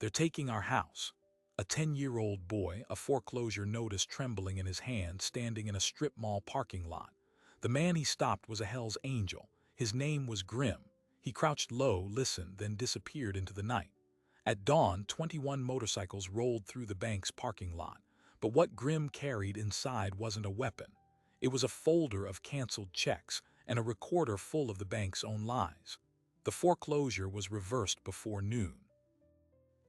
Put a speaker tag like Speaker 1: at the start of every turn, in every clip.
Speaker 1: They're taking our house. A 10-year-old boy, a foreclosure notice trembling in his hand, standing in a strip mall parking lot. The man he stopped was a Hell's Angel. His name was Grim. He crouched low, listened, then disappeared into the night. At dawn, 21 motorcycles rolled through the bank's parking lot. But what Grim carried inside wasn't a weapon. It was a folder of canceled checks and a recorder full of the bank's own lies. The foreclosure was reversed before noon.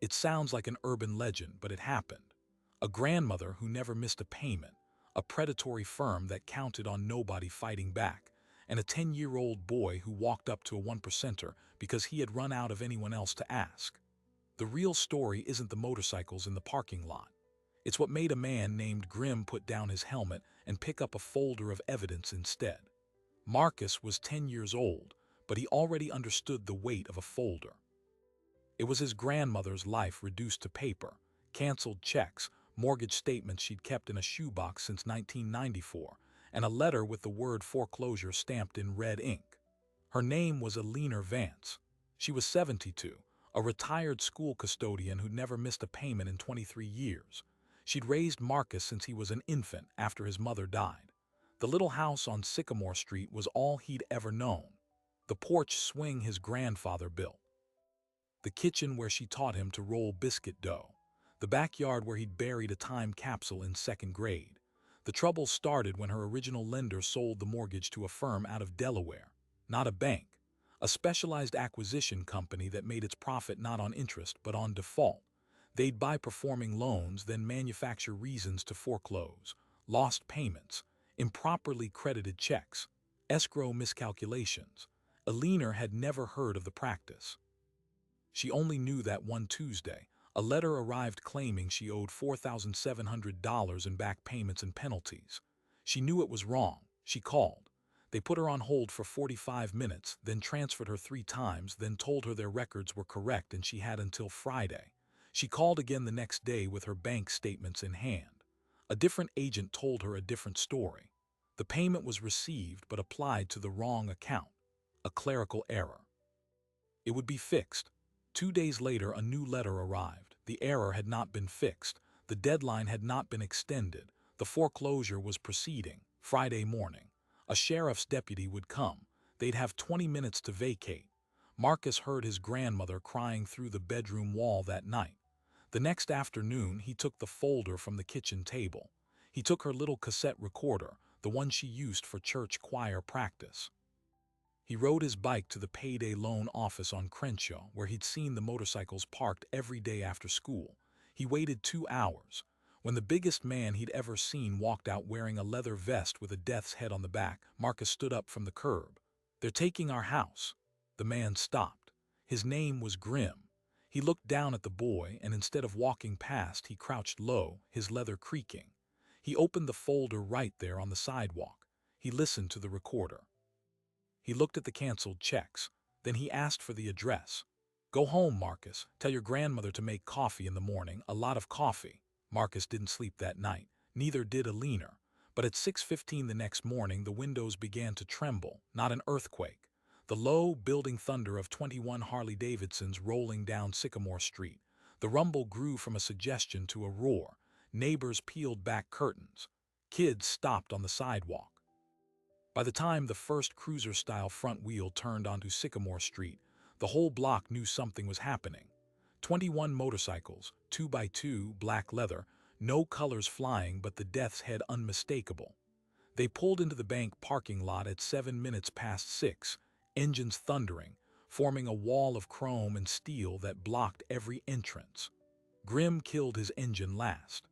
Speaker 1: It sounds like an urban legend, but it happened. A grandmother who never missed a payment, a predatory firm that counted on nobody fighting back, and a 10-year-old boy who walked up to a 1%er because he had run out of anyone else to ask. The real story isn't the motorcycles in the parking lot. It's what made a man named Grim put down his helmet and pick up a folder of evidence instead. Marcus was 10 years old, but he already understood the weight of a folder. It was his grandmother's life reduced to paper, canceled checks, mortgage statements she'd kept in a shoebox since 1994, and a letter with the word foreclosure stamped in red ink. Her name was Eleanor Vance. She was 72, a retired school custodian who'd never missed a payment in 23 years. She'd raised Marcus since he was an infant after his mother died. The little house on Sycamore Street was all he'd ever known. The porch swing his grandfather built. The kitchen where she taught him to roll biscuit dough. The backyard where he'd buried a time capsule in second grade. The trouble started when her original lender sold the mortgage to a firm out of Delaware, not a bank, a specialized acquisition company that made its profit not on interest but on default. They'd buy performing loans, then manufacture reasons to foreclose, lost payments, improperly credited checks, escrow miscalculations. Eleanor had never heard of the practice. She only knew that one Tuesday, a letter arrived claiming she owed $4,700 in back payments and penalties. She knew it was wrong. She called. They put her on hold for 45 minutes, then transferred her 3 times, then told her their records were correct and she had until Friday. She called again the next day with her bank statements in hand. A different agent told her a different story. The payment was received but applied to the wrong account. A clerical error. It would be fixed. 2 days later, a new letter arrived. The error had not been fixed. The deadline had not been extended. The foreclosure was proceeding. Friday morning. A sheriff's deputy would come. They'd have 20 minutes to vacate. Marcus heard his grandmother crying through the bedroom wall that night. The next afternoon, he took the folder from the kitchen table. He took her little cassette recorder, the one she used for church choir practice. He rode his bike to the payday loan office on Crenshaw, where he'd seen the motorcycles parked every day after school. He waited 2 hours. When the biggest man he'd ever seen walked out wearing a leather vest with a death's head on the back, Marcus stood up from the curb. "They're taking our house." The man stopped. His name was Grim. He looked down at the boy, and instead of walking past, he crouched low, his leather creaking. He opened the folder right there on the sidewalk. He listened to the recorder. He looked at the canceled checks. Then he asked for the address. "Go home, Marcus. Tell your grandmother to make coffee in the morning, a lot of coffee." Marcus didn't sleep that night. Neither did Eleanor. But at 6:15 the next morning, the windows began to tremble, not an earthquake. The low, building thunder of 21 Harley-Davidsons rolling down Sycamore Street. The rumble grew from a suggestion to a roar. Neighbors peeled back curtains. Kids stopped on the sidewalk. By the time the first cruiser-style front wheel turned onto Sycamore Street, the whole block knew something was happening. 21 motorcycles, 2x2, black leather, no colors flying but the death's head unmistakable. They pulled into the bank parking lot at 7 minutes past 6, engines thundering, forming a wall of chrome and steel that blocked every entrance. Grim killed his engine last.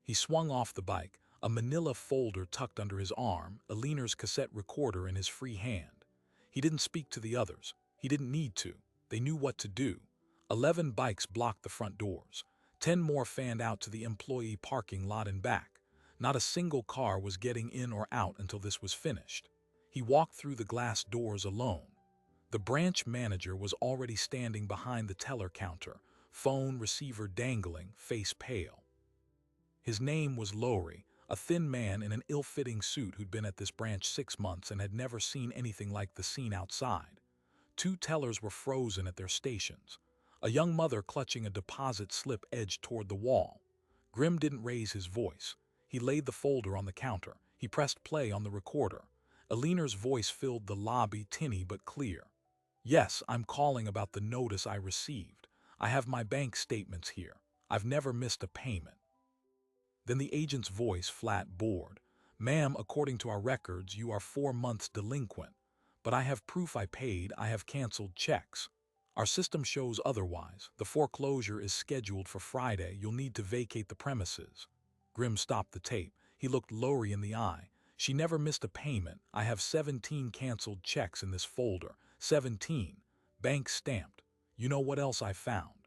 Speaker 1: He swung off the bike, a manila folder tucked under his arm, Eleanor's cassette recorder in his free hand. He didn't speak to the others. He didn't need to. They knew what to do. 11 bikes blocked the front doors. 10 more fanned out to the employee parking lot and back. Not a single car was getting in or out until this was finished. He walked through the glass doors alone. The branch manager was already standing behind the teller counter, phone receiver dangling, face pale. His name was Lowry, a thin man in an ill-fitting suit who'd been at this branch 6 months and had never seen anything like the scene outside. 2 tellers were frozen at their stations. A young mother clutching a deposit slip edged toward the wall. Grimm didn't raise his voice. He laid the folder on the counter. He pressed play on the recorder. Elinor's voice filled the lobby, tinny but clear. "Yes, I'm calling about the notice I received. I have my bank statements here. I've never missed a payment." Then the agent's voice, flat, bored. "Ma'am, according to our records, you are 4 months delinquent. But I have proof I paid. I have canceled checks. Our system shows otherwise. The foreclosure is scheduled for Friday. You'll need to vacate the premises." Grimm stopped the tape. He looked Lori in the eye. "She never missed a payment. I have 17 canceled checks in this folder. 17. Bank stamped. You know what else I found?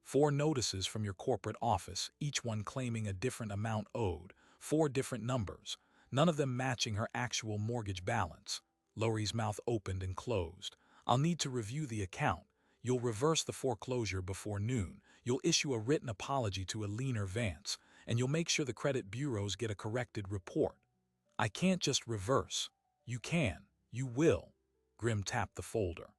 Speaker 1: 4 notices from your corporate office, each one claiming a different amount owed. 4 different numbers. None of them matching her actual mortgage balance." Lori's mouth opened and closed. "I'll need to review the account. You'll reverse the foreclosure before noon. You'll issue a written apology to Elinor Vance, and you'll make sure the credit bureaus get a corrected report." "I can't just reverse." "You can. You will." Grimm tapped the folder.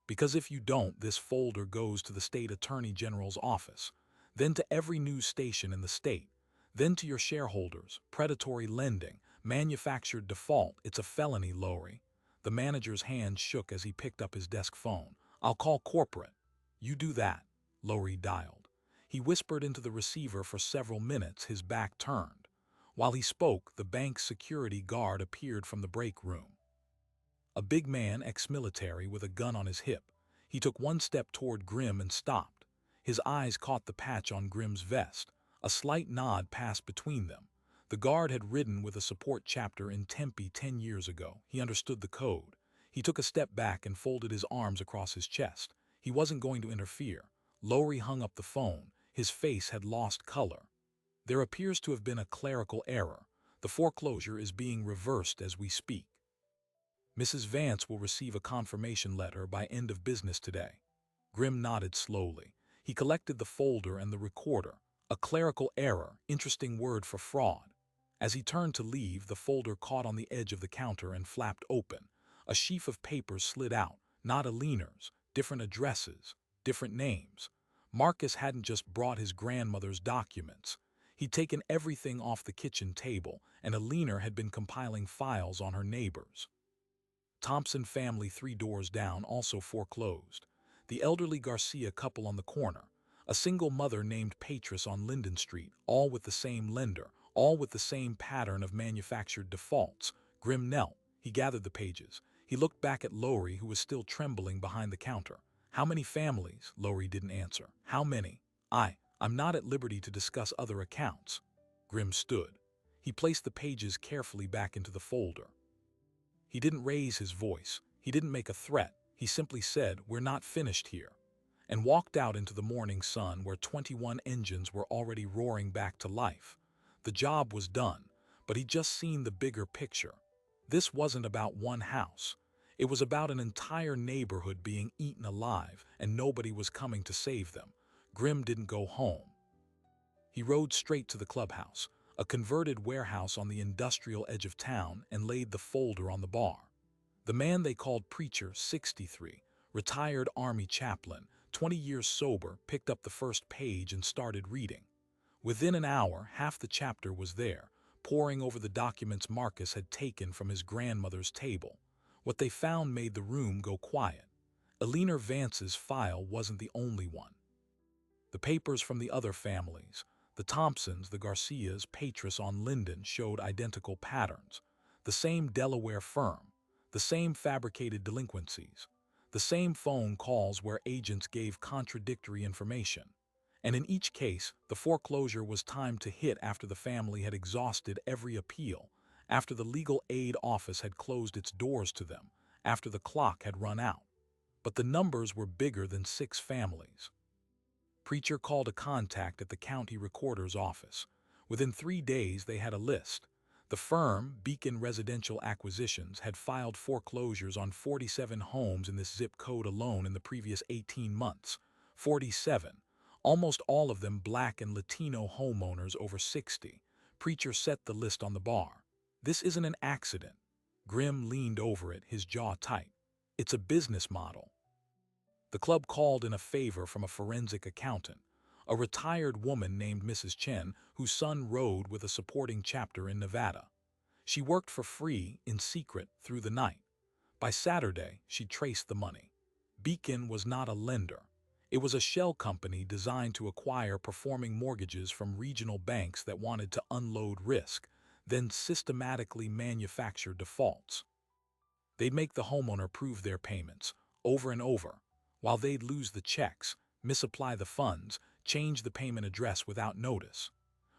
Speaker 1: "Because if you don't, this folder goes to the state attorney general's office, then to every news station in the state, then to your shareholders. Predatory lending, manufactured default. It's a felony, Lori." The manager's hand shook as he picked up his desk phone. "I'll call corporate." "You do that." Lori dialed. He whispered into the receiver for several minutes, his back turned. While he spoke, the bank's security guard appeared from the break room. A big man, ex-military, with a gun on his hip. He took one step toward Grimm and stopped. His eyes caught the patch on Grimm's vest. A slight nod passed between them. The guard had ridden with a support chapter in Tempe 10 years ago. He understood the code. He took a step back and folded his arms across his chest. He wasn't going to interfere. Lowry hung up the phone. His face had lost color. "There appears to have been a clerical error. The foreclosure is being reversed as we speak. Mrs. Vance will receive a confirmation letter by end of business today." Grimm nodded slowly. He collected the folder and the recorder. A clerical error, interesting word for fraud. As he turned to leave, the folder caught on the edge of the counter and flapped open. A sheaf of papers slid out, not Elinor's, different addresses, different names. Marcus hadn't just brought his grandmother's documents. He'd taken everything off the kitchen table, and Elinor had been compiling files on her neighbors. Thompson family 3 doors down also foreclosed. The elderly Garcia couple on the corner. A single mother named Patris on Linden Street, all with the same lender, all with the same pattern of manufactured defaults. Grimm knelt. He gathered the pages. He looked back at Lowry, who was still trembling behind the counter. "How many families?" Lowry didn't answer. "How many?" I'm not at liberty to discuss other accounts." Grimm stood. He placed the pages carefully back into the folder. He didn't raise his voice. He didn't make a threat. He simply said, "We're not finished here," and walked out into the morning sun where 21 engines were already roaring back to life. The job was done, but he'd just seen the bigger picture. This wasn't about one house. It was about an entire neighborhood being eaten alive, and nobody was coming to save them. Grimm didn't go home. He rode straight to the clubhouse, a converted warehouse on the industrial edge of town, and laid the folder on the bar. The man they called Preacher, 63, retired Army chaplain, 20 years sober, picked up the first page and started reading. Within an hour, half the chapter was there, poring over the documents Marcus had taken from his grandmother's table. What they found made the room go quiet. Elinor Vance's file wasn't the only one. The papers from the other families, the Thompsons, the Garcias, Patris on Linden, showed identical patterns. The same Delaware firm, the same fabricated delinquencies, the same phone calls where agents gave contradictory information. And in each case, the foreclosure was timed to hit after the family had exhausted every appeal, after the legal aid office had closed its doors to them, after the clock had run out. But the numbers were bigger than 6 families. Preacher called a contact at the county recorder's office. Within 3 days, they had a list. The firm, Beacon Residential Acquisitions, had filed foreclosures on 47 homes in this zip code alone in the previous 18 months. 47. Almost all of them Black and Latino homeowners over 60. Preacher set the list on the bar. "This isn't an accident." Grimm leaned over it, his jaw tight. "It's a business model." The club called in a favor from a forensic accountant, a retired woman named Mrs. Chen, whose son rode with a supporting chapter in Nevada. She worked for free, in secret, through the night. By Saturday, she traced the money. Beacon was not a lender. It was a shell company designed to acquire performing mortgages from regional banks that wanted to unload risk, then systematically manufacture defaults. They'd make the homeowner prove their payments, over and over, while they'd lose the checks, misapply the funds, change the payment address without notice.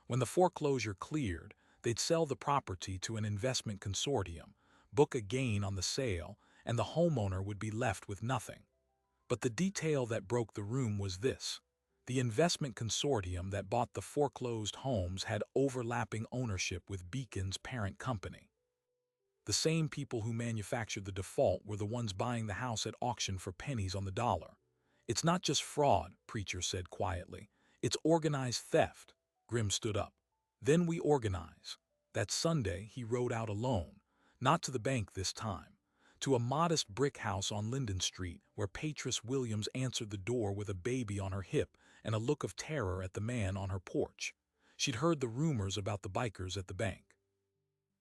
Speaker 1: When the foreclosure cleared, they'd sell the property to an investment consortium, book a gain on the sale, and the homeowner would be left with nothing. But the detail that broke the room was this. The investment consortium that bought the foreclosed homes had overlapping ownership with Beacon's parent company. The same people who manufactured the default were the ones buying the house at auction for pennies on the dollar. "It's not just fraud," Preacher said quietly. "It's organized theft." Grimm stood up. "Then we organize." That Sunday, he rode out alone, not to the bank this time, to a modest brick house on Linden Street where Patris Williams answered the door with a baby on her hip and a look of terror at the man on her porch. She'd heard the rumors about the bikers at the bank.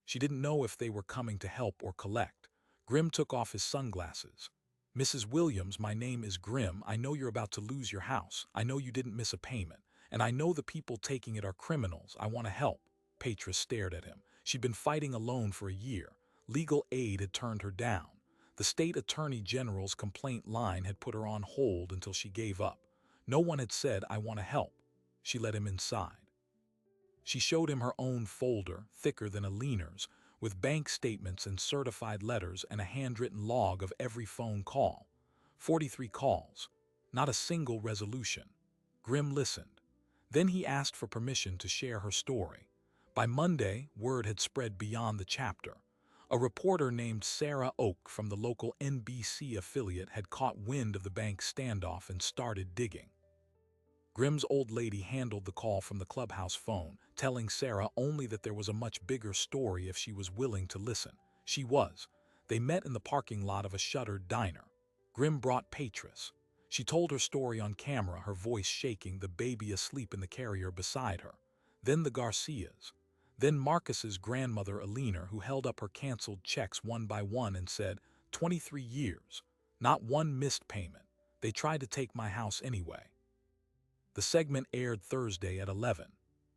Speaker 1: She didn't know if they were coming to help or collect. Grimm took off his sunglasses. "Mrs. Williams, my name is Grimm. I know you're about to lose your house. I know you didn't miss a payment. And I know the people taking it are criminals. I want to help." Patris stared at him. She'd been fighting alone for a year. Legal aid had turned her down. The state attorney general's complaint line had put her on hold until she gave up. No one had said, "I want to help." She let him inside. She showed him her own folder, thicker than a leaner's, with bank statements and certified letters and a handwritten log of every phone call. 43 calls. Not a single resolution. Grimm listened. Then he asked for permission to share her story. By Monday, word had spread beyond the chapter. A reporter named Sarah Oak from the local NBC affiliate had caught wind of the bank's standoff and started digging. Grimm's old lady handled the call from the clubhouse phone, telling Sarah only that there was a much bigger story if she was willing to listen. She was. They met in the parking lot of a shuttered diner. Grimm brought Patris. She told her story on camera, her voice shaking, the baby asleep in the carrier beside her. Then the Garcias. Then Marcus's grandmother Alina, who held up her canceled checks one by one and said, 23 years. Not one missed payment. They tried to take my house anyway. The segment aired Thursday at 11.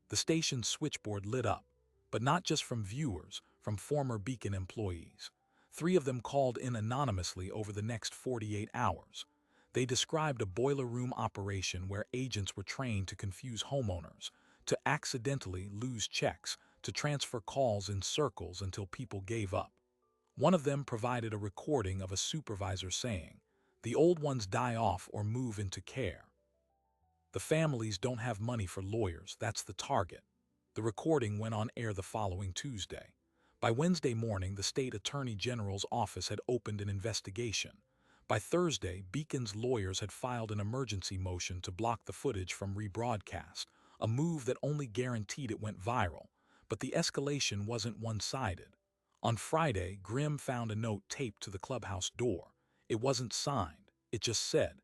Speaker 1: The station's switchboard lit up, but not just from viewers, from former Beacon employees. 3 of them called in anonymously over the next 48 hours. They described a boiler room operation where agents were trained to confuse homeowners, to accidentally lose checks, to transfer calls in circles until people gave up. One of them provided a recording of a supervisor saying, "The old ones die off or move into care. The families don't have money for lawyers, that's the target." The recording went on air the following Tuesday. By Wednesday morning, the state attorney general's office had opened an investigation. By Thursday, Beacon's lawyers had filed an emergency motion to block the footage from rebroadcast, a move that only guaranteed it went viral. But the escalation wasn't one-sided. On Friday, Grimm found a note taped to the clubhouse door. It wasn't signed. It just said,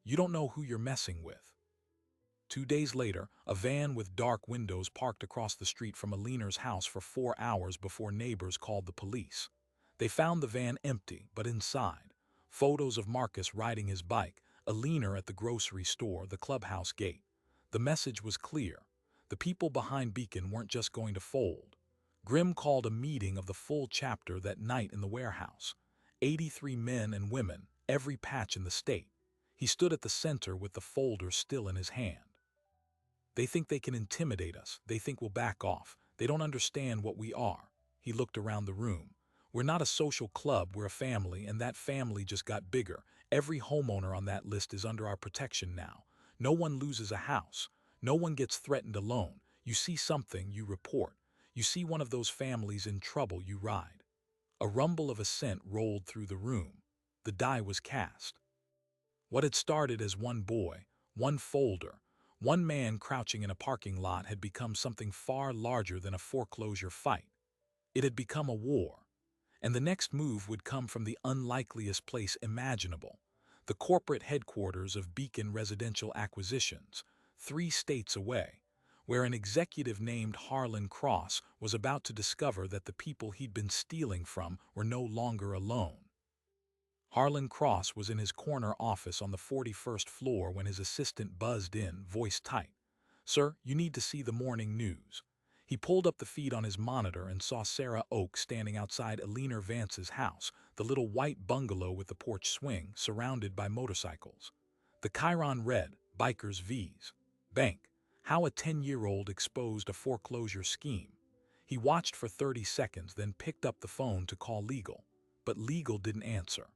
Speaker 1: "You don't know who you're messing with." 2 days later, a van with dark windows parked across the street from Alina's house for 4 hours before neighbors called the police. They found the van empty, but inside, photos of Marcus riding his bike, Alina at the grocery store, the clubhouse gate. The message was clear. The people behind Beacon weren't just going to fold. Grimm called a meeting of the full chapter that night in the warehouse. 83 men and women, every patch in the state. He stood at the center with the folder still in his hand. "They think they can intimidate us. They think we'll back off. They don't understand what we are." He looked around the room. "We're not a social club, we're a family, and that family just got bigger. Every homeowner on that list is under our protection now. No one loses a house. No one gets threatened alone. You see something, you report. You see one of those families in trouble, you ride." A rumble of assent rolled through the room. The die was cast. What had started as one boy, one folder, one man crouching in a parking lot had become something far larger than a foreclosure fight. It had become a war. And the next move would come from the unlikeliest place imaginable. the corporate headquarters of Beacon Residential Acquisitions, 3 states away, where an executive named Harlan Cross was about to discover that the people he'd been stealing from were no longer alone. Harlan Cross was in his corner office on the 41st floor when his assistant buzzed in, voice tight. "Sir, you need to see the morning news." He pulled up the feed on his monitor and saw Sarah Oak standing outside Eleanor Vance's house, the little white bungalow with the porch swing, surrounded by motorcycles. The Chiron read, "Bikers V's. Bank. How a 10-year-old exposed a foreclosure scheme." He watched for 30 seconds, then picked up the phone to call legal. But legal didn't answer.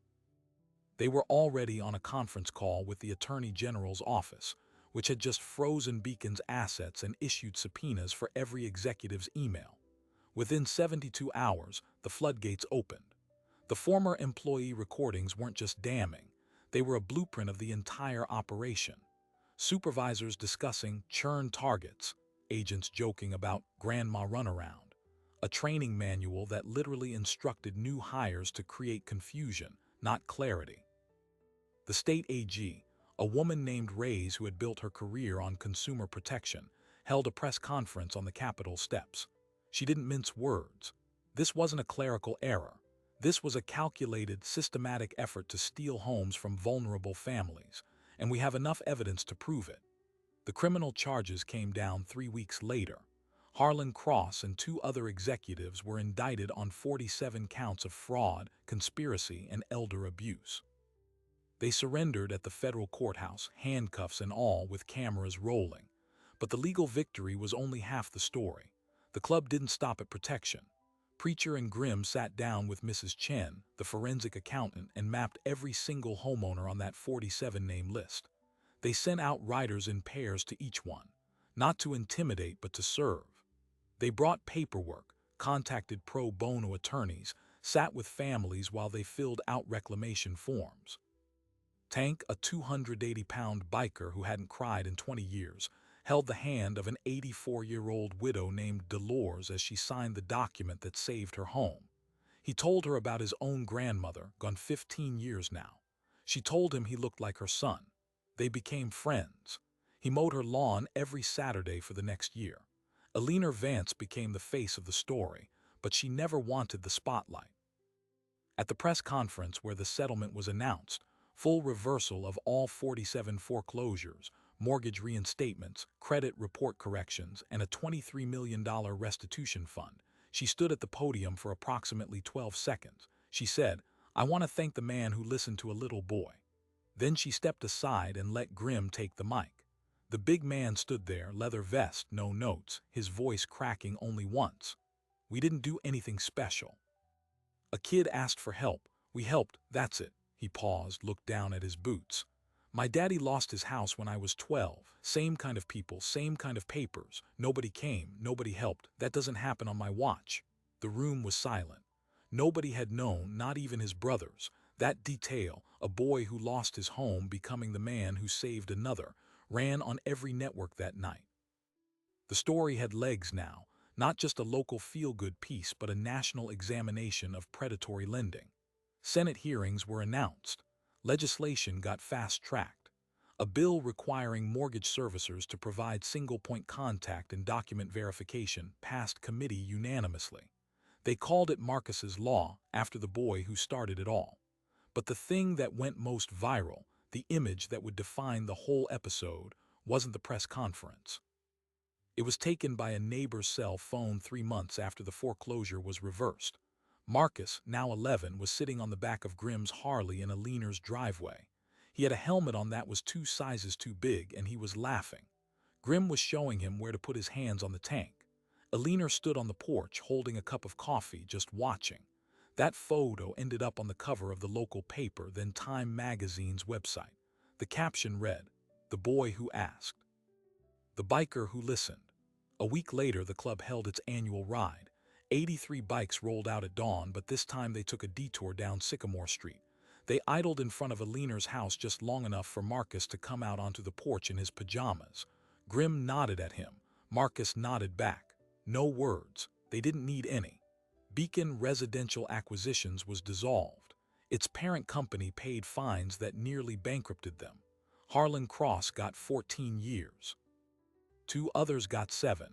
Speaker 1: They were already on a conference call with the Attorney General's office, which had just frozen Beacon's assets and issued subpoenas for every executive's email. Within 72 hours, the floodgates opened. The former employee recordings weren't just damning, they were a blueprint of the entire operation. Supervisors discussing churn targets, agents joking about grandma runaround, a training manual that literally instructed new hires to create confusion, not clarity. The state AG, a woman named Reyes who had built her career on consumer protection, held a press conference on the Capitol steps. She didn't mince words. This wasn't a clerical error. This was a calculated, systematic effort to steal homes from vulnerable families, and we have enough evidence to prove it. The criminal charges came down 3 weeks later. Harlan Cross and 2 other executives were indicted on 47 counts of fraud, conspiracy, and elder abuse. They surrendered at the federal courthouse, handcuffs and all, with cameras rolling. But the legal victory was only half the story. The club didn't stop at protection. Preacher and Grimm sat down with Mrs. Chen, the forensic accountant, and mapped every single homeowner on that 47-name list. They sent out riders in pairs to each one, not to intimidate but to serve. They brought paperwork, contacted pro bono attorneys, sat with families while they filled out reclamation forms. Tank, a 280-pound biker who hadn't cried in 20 years, held the hand of an 84-year-old widow named Dolores as she signed the document that saved her home. He told her about his own grandmother, gone 15 years now. She told him he looked like her son. They became friends. He mowed her lawn every Saturday for the next year. Eleanor Vance became the face of the story, but she never wanted the spotlight. At the press conference where the settlement was announced, full reversal of all 47 foreclosures, mortgage reinstatements, credit report corrections, and a $23 million restitution fund, she stood at the podium for approximately 12 seconds. She said, "I want to thank the man who listened to a little boy." Then she stepped aside and let Grimm take the mic. The big man stood there, leather vest, no notes, his voice cracking only once. "We didn't do anything special. A kid asked for help. We helped, that's it." He paused, looked down at his boots. "My daddy lost his house when I was 12. Same kind of people, same kind of papers. Nobody came, nobody helped. That doesn't happen on my watch." The room was silent. Nobody had known, not even his brothers. That detail, a boy who lost his home becoming the man who saved another, ran on every network that night. The story had legs now, not just a local feel-good piece but a national examination of predatory lending. Senate hearings were announced. Legislation got fast-tracked. A bill requiring mortgage servicers to provide single-point contact and document verification passed committee unanimously. They called it Marcus's Law, after the boy who started it all. But the thing that went most viral, the image that would define the whole episode, wasn't the press conference. It was taken by a neighbor's cell phone 3 months after the foreclosure was reversed. Marcus, now 11, was sitting on the back of Grimm's Harley in Eleanor's driveway. He had a helmet on that was 2 sizes too big, and he was laughing. Grimm was showing him where to put his hands on the tank. Eleanor stood on the porch holding a cup of coffee, just watching. That photo ended up on the cover of the local paper, then Time magazine's website. The caption read, "The boy who asked. The biker who listened." A week later, the club held its annual ride. 83 bikes rolled out at dawn, but this time they took a detour down Sycamore Street. They idled in front of Eleanor's house just long enough for Marcus to come out onto the porch in his pajamas. Grimm nodded at him. Marcus nodded back. No words. They didn't need any. Beacon Residential Acquisitions was dissolved. Its parent company paid fines that nearly bankrupted them. Harlan Cross got 14 years. Two others got 7.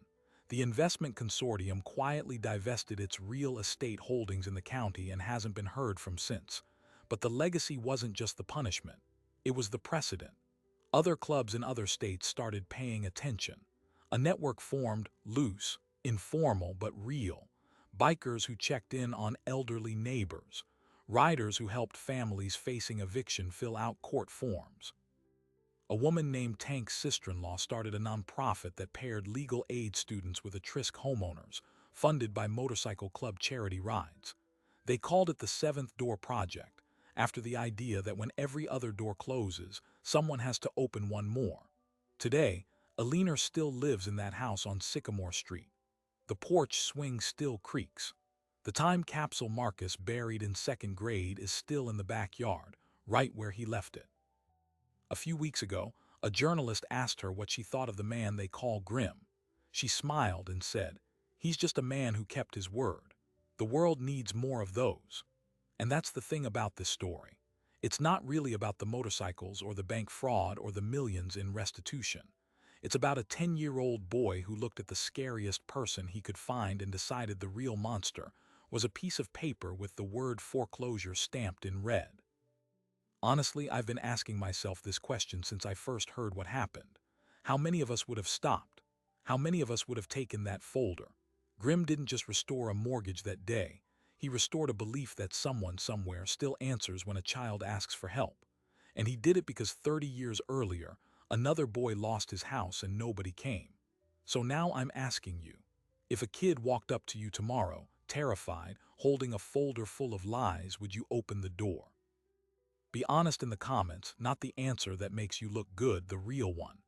Speaker 1: The investment consortium quietly divested its real estate holdings in the county and hasn't been heard from since. But the legacy wasn't just the punishment. It was the precedent. Other clubs in other states started paying attention. A network formed, loose, informal but real. Bikers who checked in on elderly neighbors. Riders who helped families facing eviction fill out court forms. A woman named Tank's sister-in-law started a nonprofit that paired legal aid students with at-risk homeowners, funded by motorcycle club charity rides. They called it the Seventh Door Project, after the idea that when every other door closes, someone has to open one more. Today, Alina still lives in that house on Sycamore Street. The porch swing still creaks. The time capsule Marcus buried in 2nd grade is still in the backyard, right where he left it. A few weeks ago, a journalist asked her what she thought of the man they call Grim. She smiled and said, "He's just a man who kept his word. The world needs more of those." And that's the thing about this story. It's not really about the motorcycles or the bank fraud or the millions in restitution. It's about a 10-year-old boy who looked at the scariest person he could find and decided the real monster was a piece of paper with the word foreclosure stamped in red. Honestly, I've been asking myself this question since I first heard what happened. How many of us would have stopped? How many of us would have taken that folder? Grim didn't just restore a mortgage that day. He restored a belief that someone somewhere still answers when a child asks for help. And he did it because 30 years earlier, another boy lost his house and nobody came. So now I'm asking you, if a kid walked up to you tomorrow, terrified, holding a folder full of lies, would you open the door? Be honest in the comments, not the answer that makes you look good, the real one.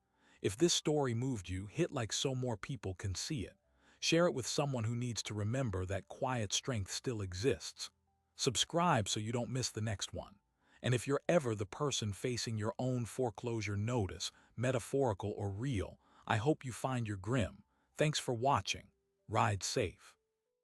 Speaker 1: If this story moved you, hit like so more people can see it. Share it with someone who needs to remember that quiet strength still exists. Subscribe so you don't miss the next one. And if you're ever the person facing your own foreclosure notice, metaphorical or real, I hope you find your Grim. Thanks for watching. Ride safe.